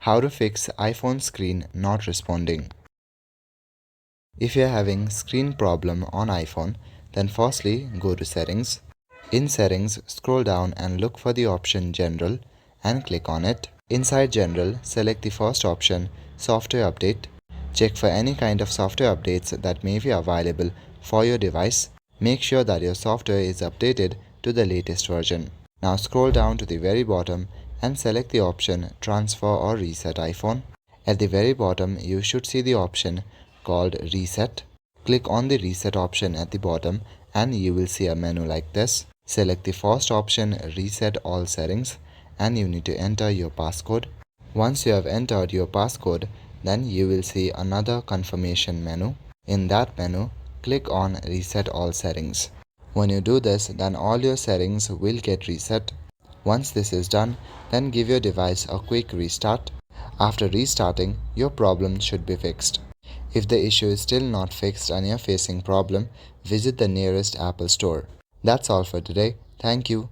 How to fix iPhone screen not responding. If you're having screen problem on iPhone, then firstly go to settings. In settings, scroll down and look for the option General and click on it. Inside General, select the first option, Software Update. Check for any kind of software updates that may be available for your device. Make sure that your software is updated to the latest version. Now scroll down to the very bottom and select the option Transfer or Reset iPhone. At the very bottom, you should see the option called Reset. Click on the Reset option at the bottom and you will see a menu like this. Select the first option, Reset All Settings, and you need to enter your passcode. Once you have entered your passcode, then you will see another confirmation menu. In that menu, click on Reset All Settings. When you do this, then all your settings will get reset. Once this is done, then give your device a quick restart. After restarting, your problem should be fixed. If the issue is still not fixed and you're facing problem, visit the nearest Apple store. That's all for today. Thank you.